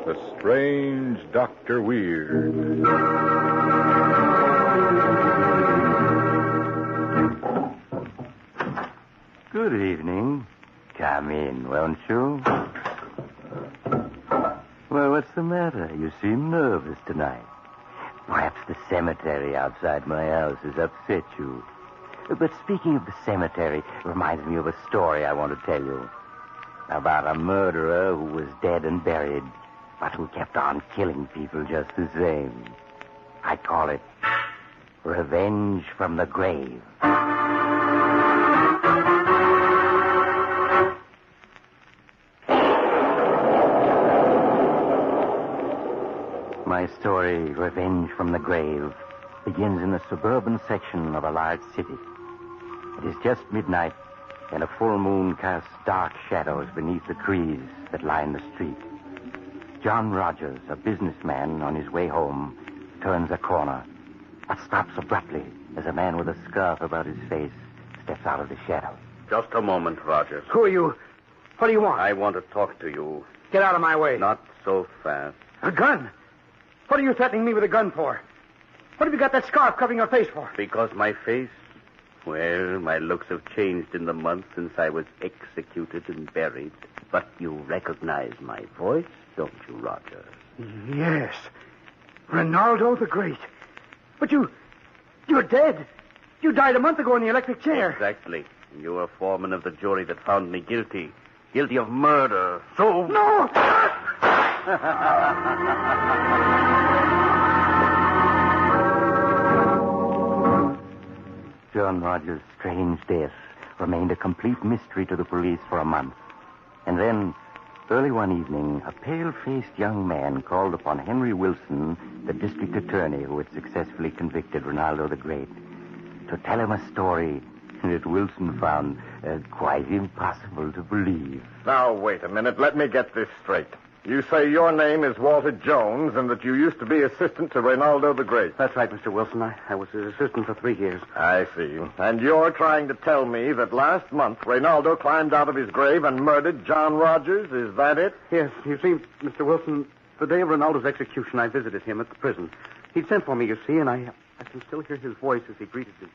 The Strange Dr. Weird. Good evening. Come in, won't you? Well, what's the matter? You seem nervous tonight. Perhaps the cemetery outside my house has upset you. But speaking of the cemetery, it reminds me of a story I want to tell you. About a murderer who was dead and buried, but who kept on killing people just the same. I call it Revenge from the Grave. My story, Revenge from the Grave, begins in the suburban section of a large city. It is just midnight, and a full moon casts dark shadows beneath the trees that line the street. John Rogers, a businessman on his way home, turns a corner, but stops abruptly as a man with a scarf about his face steps out of the shadows. Just a moment, Rogers. Who are you? What do you want? I want to talk to you. Get out of my way. Not so fast. A gun? What are you threatening me with a gun for? What have you got that scarf covering your face for? Because my face? Well, my looks have changed in the months since I was executed and buried. But you recognize my voice, don't you, Rogers? Yes. Ronaldo the Great. But you're dead. You died a month ago in the electric chair. Exactly. You were foreman of the jury that found me guilty. Guilty of murder. So... No! John Rogers' strange death remained a complete mystery to the police for a month. And then, early one evening, a pale-faced young man called upon Henry Wilson, the district attorney who had successfully convicted Ronaldo the Great, to tell him a story that Wilson found quite impossible to believe. Now, wait a minute. Let me get this straight. You say your name is Walter Jones and that you used to be assistant to Ronaldo the Great. That's right, Mr. Wilson. I was his assistant for 3 years. I see. And you're trying to tell me that last month Ronaldo climbed out of his grave and murdered John Rogers? Is that it? Yes. You see, Mr. Wilson, the day of Ronaldo's execution, I visited him at the prison. He'd sent for me, you see, and I can still hear his voice as he greeted me.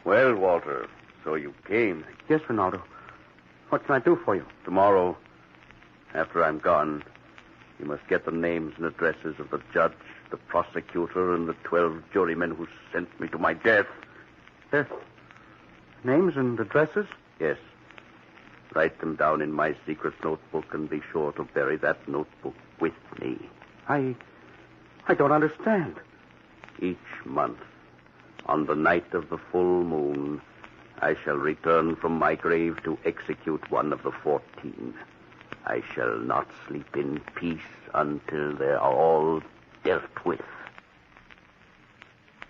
Well, Walter, so you came. Yes, Ronaldo. What can I do for you? Tomorrow, after I'm gone, you must get the names and addresses of the judge, the prosecutor, and the 12 jurymen who sent me to my death. Their names and addresses? Yes. Write them down in my secret notebook and be sure to bury that notebook with me. I don't understand. Each month, on the night of the full moon, I shall return from my grave to execute one of the 14. I shall not sleep in peace until they are all dealt with.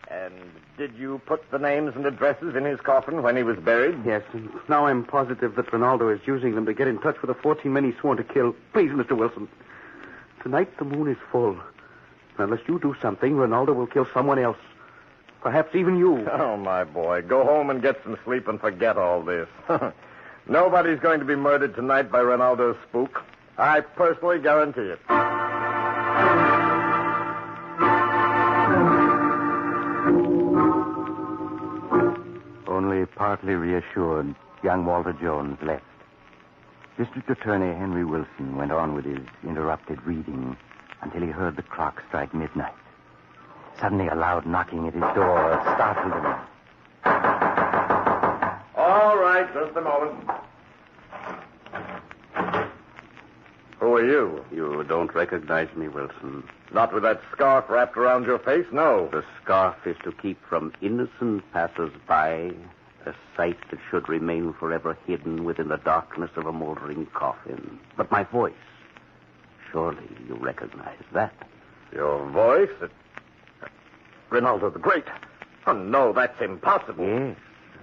And did you put the names and addresses in his coffin when he was buried? Yes, and now I'm positive that Ronaldo is using them to get in touch with the 14 men he sworn to kill. Please, Mr. Wilson. Tonight the moon is full. Unless you do something, Ronaldo will kill someone else. Perhaps even you. Oh, my boy. Go home and get some sleep and forget all this. Nobody's going to be murdered tonight by Ronaldo's spook. I personally guarantee it. Only partly reassured, young Walter Jones left. District Attorney Henry Wilson went on with his interrupted reading until he heard the clock strike midnight. Suddenly, a loud knocking at his door startled him. All right, just a moment. Who are you? You don't recognize me, Wilson. Not with that scarf wrapped around your face, no. The scarf is to keep from innocent passers-by a sight that should remain forever hidden within the darkness of a moldering coffin. But my voice, surely you recognize that. Your voice? Ronaldo the Great. Oh, no, that's impossible. Yes,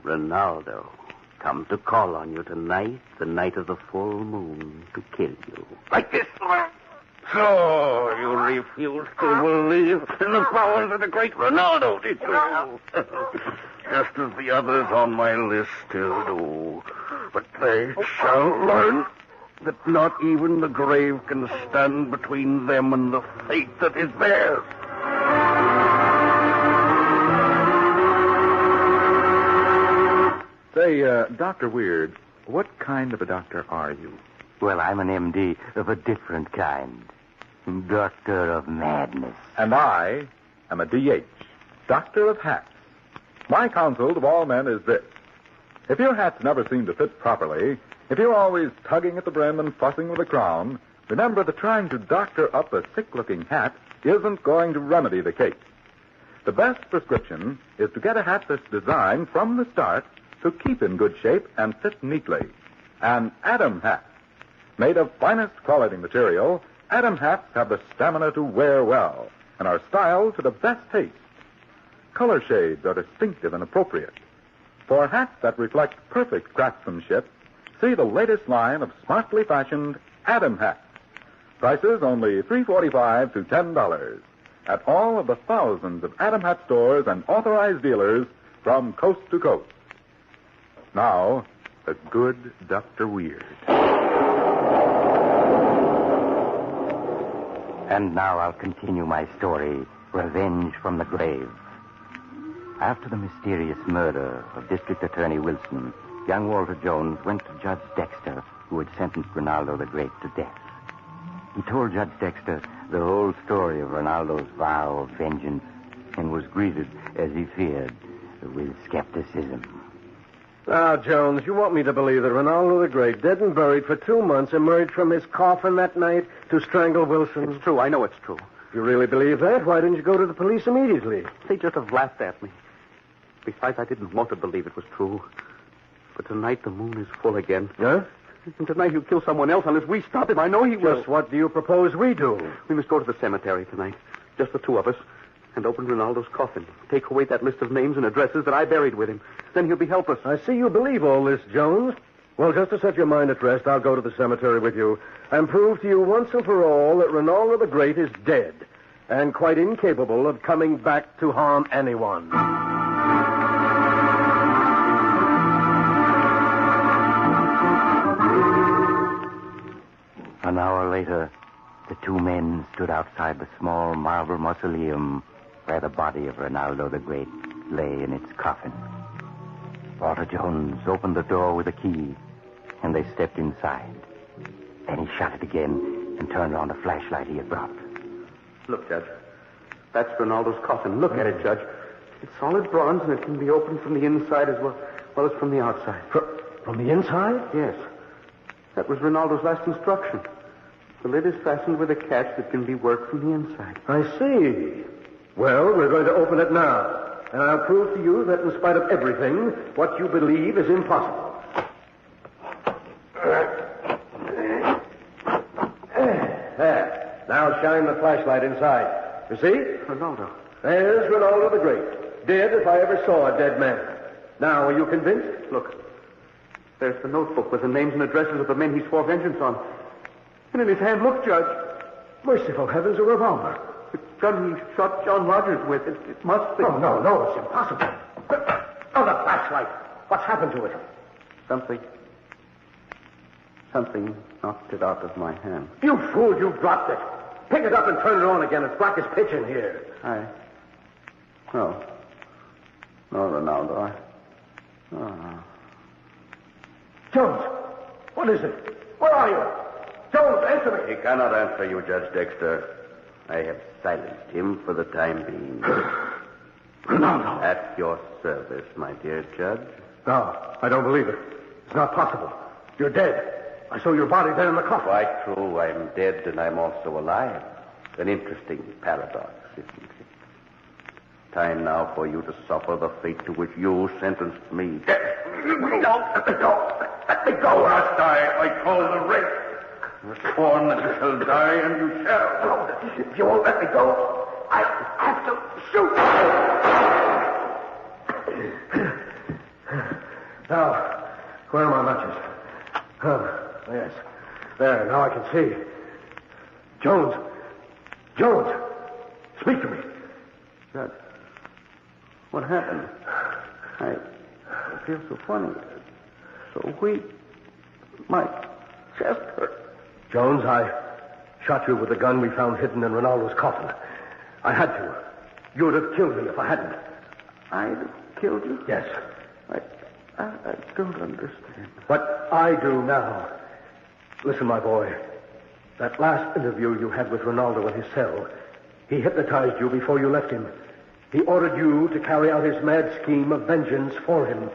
Ronaldo. Come to call on you tonight, the night of the full moon, to kill you. Like this? So you refuse to believe in the powers of the great Ronaldo, did you? Just as the others on my list still do. But they shall learn that not even the grave can stand between them and the fate that is theirs. Say, Dr. Weird, what kind of a doctor are you? Well, I'm an MD of a different kind. Doctor of Madness. And I am a DH, Doctor of Hats. My counsel to all men is this. If your hats never seem to fit properly, if you're always tugging at the brim and fussing with the crown, remember that trying to doctor up a sick-looking hat isn't going to remedy the case. The best prescription is to get a hat that's designed from the start to keep in good shape and fit neatly. An Adam hat. Made of finest quality material, Adam hats have the stamina to wear well and are styled to the best taste. Color shades are distinctive and appropriate. For hats that reflect perfect craftsmanship, see the latest line of smartly fashioned Adam hats. Prices only $3.45 to $10 at all of the thousands of Adam hat stores and authorized dealers from coast to coast. Now, the good Dr. Weird. And now I'll continue my story, Revenge from the Grave. After the mysterious murder of District Attorney Wilson, young Walter Jones went to Judge Dexter, who had sentenced Ronaldo the Great to death. He told Judge Dexter the whole story of Ronaldo's vow of vengeance and was greeted, as he feared, with skepticism. Now, Jones, you want me to believe that Ronaldo the Great, dead and buried for 2 months, emerged from his coffin that night to strangle Wilson? It's true. I know it's true. If you really believe that, why didn't you go to the police immediately? They just have laughed at me. Besides, I didn't want to believe it was true. But tonight the moon is full again. Huh? And tonight he'll kill someone else unless we stop him. I know he will. Just what do you propose we do? We must go to the cemetery tonight. Just the two of us. And open Ronaldo's coffin. Take away that list of names and addresses that I buried with him. Then he'll be helpless. I see you believe all this, Jones. Well, just to set your mind at rest, I'll go to the cemetery with you and prove to you once and for all that Ronaldo the Great is dead and quite incapable of coming back to harm anyone. An hour later, the two men stood outside the small marble mausoleum where the body of Ronaldo the Great lay in its coffin. Walter Jones opened the door with a key, and they stepped inside. Then he shut it again and turned on the flashlight he had brought. Look, Judge. That's Ronaldo's coffin. Look at it, Judge. It's solid bronze, and it can be opened from the inside as well as from the outside. From the inside? Yes. That was Ronaldo's last instruction. The lid is fastened with a catch that can be worked from the inside. I see. Well, we're going to open it now. And I'll prove to you that in spite of everything, what you believe is impossible. There. Now shine the flashlight inside. You see? Ronaldo. There's Ronaldo the Great. Dead if I ever saw a dead man. Now, are you convinced? Look. There's the notebook with the names and addresses of the men he swore vengeance on. And in his hand, look, Judge. Merciful heavens, a revolver. The gun he shot John Rogers with. It must be. No, it's impossible. Oh, the flashlight. What's happened to it? Something knocked it out of my hand. You fool, you dropped it. Pick it up and turn it on again. It's black as pitch in here. No, Ronaldo. Oh. Jones, what is it? Where are you? Jones, answer me. He cannot answer you, Judge Dexter. I have silenced him for the time being. Ronaldo. At your service, my dear Judge. No, I don't believe it. It's not possible. You're dead. I saw your body there in the coffin. Quite true. I'm dead and I'm also alive. An interesting paradox, isn't it? Time now for you to suffer the fate to which you sentenced me. No, let me go. Let me go. You must die. I call the rape. You're sworn that you shall die, and you shall. No, if you won't let me go, I'll have to shoot. Now, where are my matches? Yes. There, now I can see. Jones, speak to me. Judge, what happened? I feel so funny, so weak. My chest hurt. Jones, I shot you with the gun we found hidden in Ronaldo's coffin. I had to. You would have killed me if I hadn't. I'd have killed you? Yes. I don't understand. But I do now. Listen, my boy. That last interview you had with Ronaldo in his cell, he hypnotized you before you left him. He ordered you to carry out his mad scheme of vengeance for him.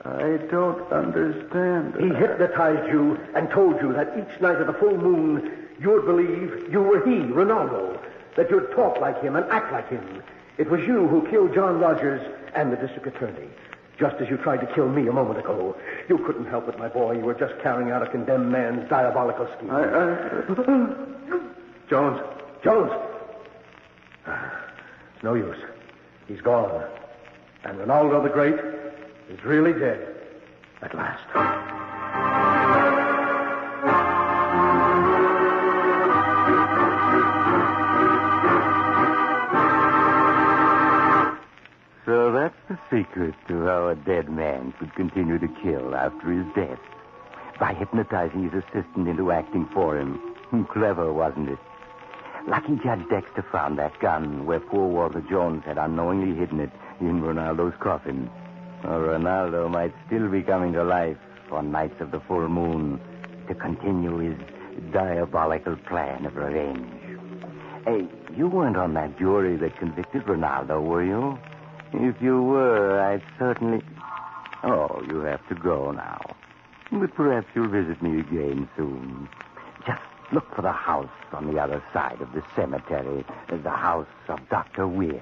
I don't understand. He hypnotized you and told you that each night of the full moon you would believe you were he, Ronaldo, that you'd talk like him and act like him. It was you who killed John Rogers and the district attorney, just as you tried to kill me a moment ago. You couldn't help it, my boy. You were just carrying out a condemned man's diabolical scheme. Jones! It's no use. He's gone. And Ronaldo the Great is really dead. At last. So that's the secret to how a dead man could continue to kill after his death. By hypnotizing his assistant into acting for him. Clever, wasn't it? Lucky Judge Dexter found that gun where poor Walter Jones had unknowingly hidden it in Ronaldo's coffin. Or Ronaldo might still be coming to life on nights of the full moon to continue his diabolical plan of revenge. Hey, you weren't on that jury that convicted Ronaldo, were you? If you were, I'd certainly... Oh, you have to go now. But perhaps you'll visit me again soon. Just look for the house on the other side of the cemetery. The house of Dr. Weir.